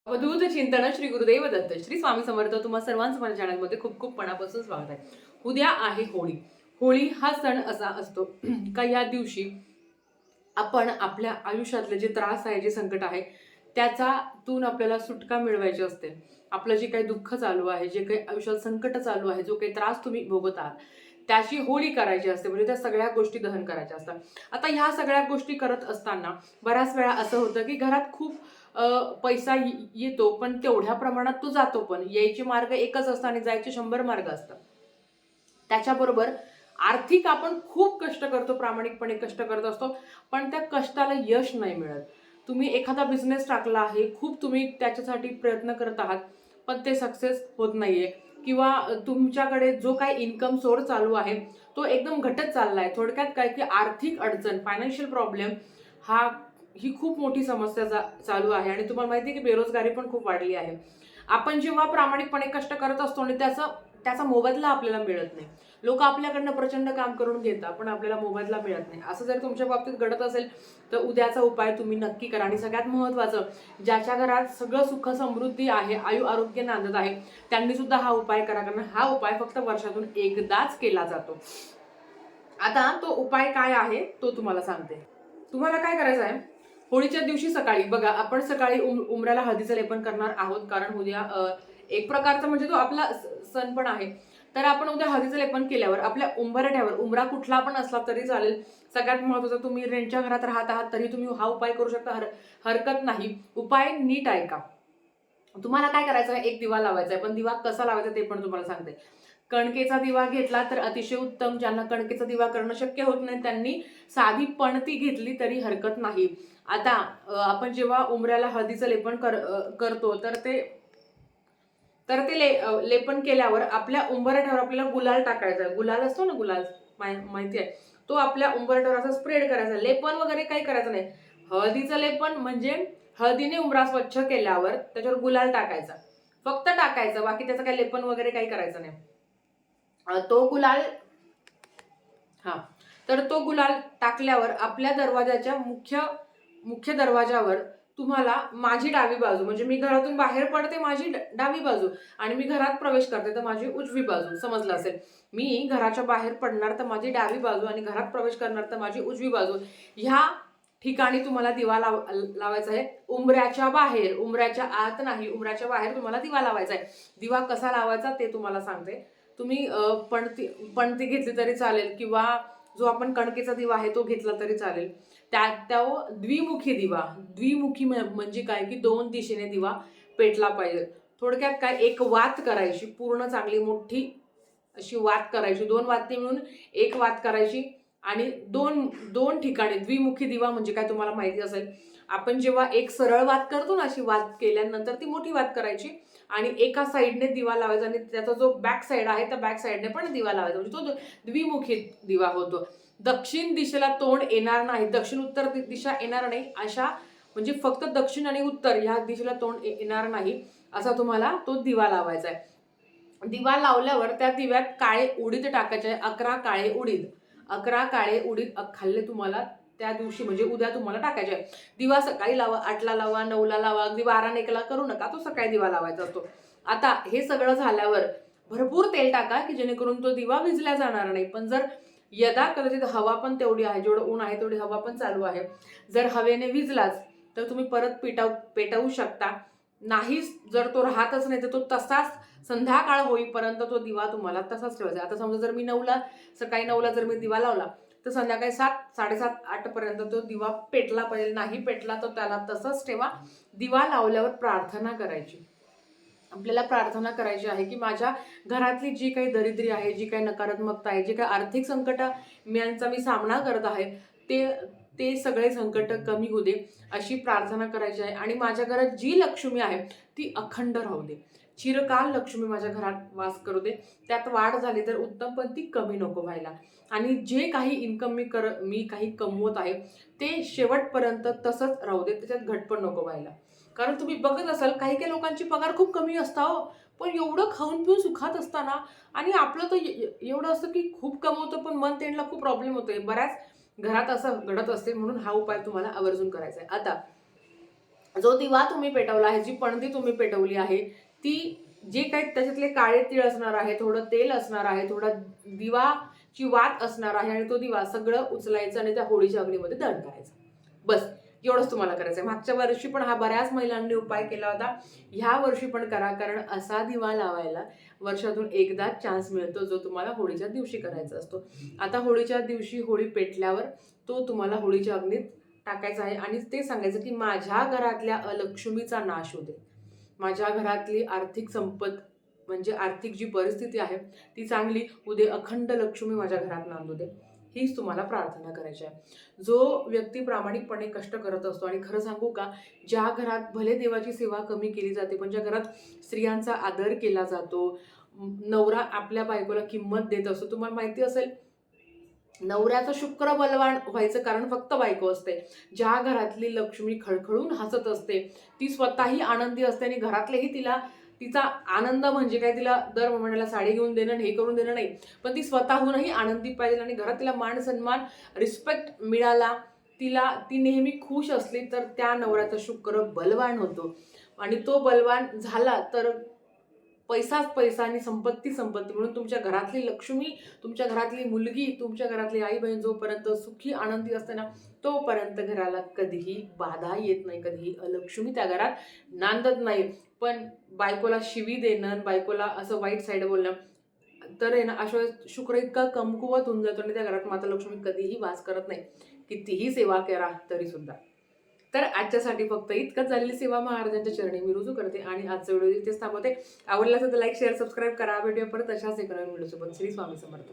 अवधूत चिंतन श्री गुरुदेव दत्त श्री स्वामी समर्थ तुम्हा सर्वांचं माझ्या चॅनलमध्ये खूप खूप मनापासून स्वागत आहे. उद्या आहे होळी. होळी हा सण असा असतो का या दिवशी आपण आपल्या आयुष्यातले जे त्रास आहे, जे संकट आहे त्याच्यातून आपल्याला सुटका मिळवायची असते. आपलं जे काही दुःख चालू आहे, जे काही आयुष्यात संकट चालू आहे, जो काही त्रास तुम्ही भोगत आहात त्याची होळी करायची असते. म्हणजे त्या सगळ्या गोष्टी दहन करायच्या असतात. आता ह्या सगळ्या गोष्टी करत असताना बऱ्याच वेळा असं होतं की घरात खूप पैसा येतो, पण तेवढ्या प्रमाणात तो जातो पण. यायचे मार्ग एकच असतात आणि जायचे 100 मार्ग असतात. त्याच्याबरोबर आर्थिक आपण खूप कष्ट करतो, प्रामाणिकपणे कष्ट करत असतो, पण त्या कष्टाला यश नाही मिळत. तुम्ही एखादा बिझनेस टाकला आहे, खूप तुम्ही त्याच्यासाठी प्रयत्न करत आहात, पण ते सक्सेस होत नाहीये. किंवा तुमच्याकडे जो काही इन्कम सोर्स चालू आहे तो एकदम घटत चाललाय. थोडक्यात काय की आर्थिक अडचण, फायनान्शियल प्रॉब्लेम हा ही खूप मोठी समस्या चालू आहे. आणि तुम्हाला माहिती आहे की बेरोजगारी पण खूप वाढली आहे. आपण जेव्हा प्रामाणिकपणे कष्ट करत असतो आणि त्याचा मोबदला आपल्याला मिळत नाही. लोक आपल्याकडनं प्रचंड काम करून घेतात, पण आपल्याला मोबदला मिळत नाही. असं जर तुमच्या बाबतीत घडत असेल तर उद्याचा उपाय तुम्ही नक्की करा. आणि सगळ्यात महत्त्वाचं, ज्याच्या घरात सगळं सुख समृद्धी आहे, आयु आरोग्य नांदत आहे, त्यांनी सुद्धा हा उपाय करा. कारण हा उपाय फक्त वर्षातून एकदाच केला जातो. आता तो उपाय काय आहे तो तुम्हाला सांगते. तुम्हाला काय करायचं आहे, होळीच्या दिवशी सकाळी बघा, आपण सकाळी उंबऱ्याला हळदीचं लेपन करणार आहोत. कारण उद्या एक प्रकारचा म्हणजे तो आपला सण पण आहे. तर आपण उद्या हळदीचं लेपन केल्यावर आपल्या उंबरठ्यावर, उंबरा कुठला पण असला तरी चालेल, सगळ्यात महत्त्वाचं तुम्ही रेंटच्या घरात राहत आहात तरी तुम्ही हा उपाय करू शकता. हरकत नाही. उपाय नीट ऐका. तुम्हाला काय करायचं आहे, एक दिवा लावायचा आहे. पण दिवा कसा लावायचा ते पण तुम्हाला सांगते. कणकेचा दिवा घेतला तर अतिशय उत्तम. ज्यांना कणकेचा दिवा करणं शक्य होत नाही त्यांनी साधी पणती घेतली तरी हरकत नाही. आता आपण जेव्हा उंबऱ्याला हळदीचं लेपन करतो तर ते लेपन केल्यावर आपल्या उंबरठ्यावर आपल्याला गुलाल टाकायचा. गुलाल असतो ना, गुलाल माहिती आहे, तो आपल्या उंबरठ्यावर असा स्प्रेड करायचा. लेपन वगैरे काही करायचं नाही. हळदीचं लेपन म्हणजे हळदीने उंबरा स्वच्छ केल्यावर त्याच्यावर गुलाल टाकायचा, फक्त टाकायचा. बाकी त्याचं काही लेपन वगैरे काही करायचं नाही. तो गुलाल, हा, तर तो गुलाल टाकल्यावर आपल्या दरवाजाच्या मुख्य मुख्य दरवाजावर तुम्हाला माझी डावी बाजू, म्हणजे मी घरातून बाहेर पडते माझी डावी बाजू, आणि मी घरात प्रवेश करते तर माझी उजवी बाजू, समजलं असेल. मी घराच्या बाहेर पडणार तर माझी डावी बाजू आणि घरात प्रवेश करणार तर माझी उजवी बाजू. ह्या ठिकाणी तुम्हाला दिवा लावायचा आहे. उंबऱ्याच्या बाहेर, उंबऱ्याच्या आत नाही, उंबऱ्याच्या बाहेर तुम्हाला दिवा लावायचा आहे. दिवा कसा लावायचा ते तुम्हाला सांगते. तुम्ही पणती पणती घेतली तरी चालेल, किंवा जो आपण कणकेचा दिवा आहे तो घेतला तरी चालेल. त्या द्विमुखी दिवा, द्विमुखी म्हणजे काय की दोन दिशेने दिवा पेटला पाहिजे. थोडक्यात काय, एक वात करायची, पूर्ण चांगली मोठी अशी वात करायची. दोन वाती मिळून एक वात करायची. आणि दोन दोन ठिकाणी द्विमुखी दिवा म्हणजे काय तुम्हाला माहिती असेल. आपण जेव्हा एक सरळ वात करतो ना, अशी वात केल्यानंतर ती मोठी वात करायची आणि एका साईडने दिवा लावायचा, आणि त्याचा जो बॅक साईड आहे त्या बॅक साईडने पण दिवा लावायचा, म्हणजे तो द्विमुखी दिवा होतो. दक्षिण दिशेला तोंड येणार नाही, दक्षिण उत्तर दिशा येणार नाही, अशा म्हणजे फक्त दक्षिण आणि उत्तर ह्या दिशेला तोंड येणार नाही असा तुम्हाला तो दिवा लावायचा आहे. दिवा लावल्यावर त्या दिव्यात काळे उडीद टाकायचे. 11 काळे उडीद, 11 काळे उडीद खाल्ले तुम्हाला त्या दिवशी, म्हणजे उद्या तुम्हाला टाकायचे. दिवा सकाळी लावा, 8ला लावा, 9ला लावा, अगदी 12-1ला करू नका, तो सकाळी दिवा लावायचा असतो. आता हे सगळं झाल्यावर भरपूर तेल टाका की जेणेकरून तो दिवा विझला जाणार नाही. पण जर यदा कदाचित हवा पण तेवढी आहे, जेवढं ऊन आहे तेवढी हवा पण चालू आहे, जर हवेने विझलाच तर तुम्ही परत पेटवू शकता. नाही, जर तो राहतच नाही तर तो तसाच संध्याकाळ होईपर्यंत तो दिवा तुम्हाला तसाच ठेवायचा. आता समजा जर मी सकाळी 9ला जर मी दिवा लावला तर संध्याकाळी 7, 7:30, 8 पर्यंत तो दिवा पेटला पाहिजे. नाही पेटला तर त्याला तसंच ठेवा. दिवा लावल्यावर प्रार्थना करायची. आपल्याला प्रार्थना करायची आहे की माझ्या घरातली जी काही दरिद्री आहे, जी काही नकारात्मकता आहे, जे काही आर्थिक संकट यांचा मी सामना करत आहे, ते ते सगळे संकट कमी होऊ दे अशी प्रार्थना करायची आहे. आणि माझ्या घरात जी लक्ष्मी आहे ती अखंड राहू दे, चिरकाल लक्ष्मी माझ्या घरात वास करू दे. त्यात वाढ झाली तर उत्तम, पण ती कमी नको व्हायला. आणि जे काही इन्कम मी काही कमवत आहे ते शेवटपर्यंत तसंच राहू दे, त्याच्यात घट पण नको व्हायला. कारण तुम्ही बघत असाल काही काही लोकांची पगार खूप कमी असता हो, पण एवढं खाऊन पिऊन सुखात असताना. आणि आपलं तर एवढं असतं की खूप कमवतो पण मंथ एंडला खूप प्रॉब्लेम होतोय. बऱ्याच घरात असं घडत असते. म्हणून हा उपाय तुम्हाला आवर्जून करायचा आहे. आता जो दिवा तुम्ही पेटवला आहे, जी पणती तुम्ही पेटवली आहे, ती जे काही त्याच्यातले काळे तीळ असणार आहे, थोडं तेल असणार आहे, थोडा दिवाची वात असणार आहे आणि तो दिवा सगळं उचलायचं आणि त्या होळीच्या अग्नीमध्ये दहन करायचं. बस एवढंच तुम्हाला करायचं आहे. मागच्या वर्षी पण हा बऱ्याच महिलांनी उपाय केला होता. ह्या वर्षी पण करा, कारण असा दिवा लावायला वर्षातून एकदाच चान्स मिळतो, जो तुम्हाला होळीच्या दिवशी करायचा असतो. आता होळीच्या दिवशी होळी पेटल्यावर तो तुम्हाला होळीच्या अग्नीत टाकायचं आहे आणि ते सांगायचं की माझ्या घरातल्या अलक्ष्मीचा नाश होते, माझ्या घरातली आर्थिक संपत म्हणजे आर्थिक जी परिस्थिती आहे ती चांगली उदे, अखंड लक्ष्मी माझ्या घरात नांदू दे, हीच तुम्हाला प्रार्थना करायची आहे. जो व्यक्ती प्रामाणिकपणे कष्ट करत असतो, आणि खरं सांगू का, ज्या घरात भले देवाची सेवा कमी केली जाते पण ज्या घरात स्त्रियांचा आदर केला जातो, नवरा आपल्या बायकोला किंमत देत असतो, तुम्हाला माहिती असेल नवऱ्याचं शुक्र बलवान व्हायचं कारण फक्त बायको असते. ज्या घरातली लक्ष्मी खळखळून हसत असते, ती स्वतःही आनंदी असते आणि घरातलेही तिला, तिचा आनंद म्हणजे काय, तिला दर महिन्याला साडी घेऊन देणं हे करून देणं नाही, पण ती स्वतःहूनही आनंदी पाहिजे आणि घरात तिला मान सन्मान रिस्पेक्ट मिळाला, तिला ती नेहमी खुश असली तर त्या नवऱ्याचा शुक्र बलवान होतो. आणि तो बलवान झाला तर पैसाच पैसा आणि संपत्ती संपत्ती. म्हणून तुमच्या घरातली लक्ष्मी, तुमच्या घरातली मुलगी, तुमच्या घरातली आई बहीण जोपर्यंत सुखी आनंदी असते ना, तोपर्यंत घराला कधीही बाधा येत नाही, कधीही अलक्ष्मी त्या घरात नांदत नाही. पण बायकोला शिवी देणं, बायकोला असं वाईट साईड बोलणं, तर आहे ना, अशा वेळेस शुक्र इतका कमकुवत होऊन जातो आणि त्या घरात माता लक्ष्मी कधीही वास करत नाही, कितीही सेवा करा तरी सुद्धा. तर आजच्यासाठी फक्त इतकंच. झालेली सेवा महाराजांच्या चरणी मी रुजू करते आणि आजचा व्हिडिओ इथेच थांबवते. आवडला असेल तर लाईक, शेअर, सबस्क्राईब करा. भेटूया परत अशाच एका नवीन व्हिडिओसोबत. श्री स्वामी समर्थ.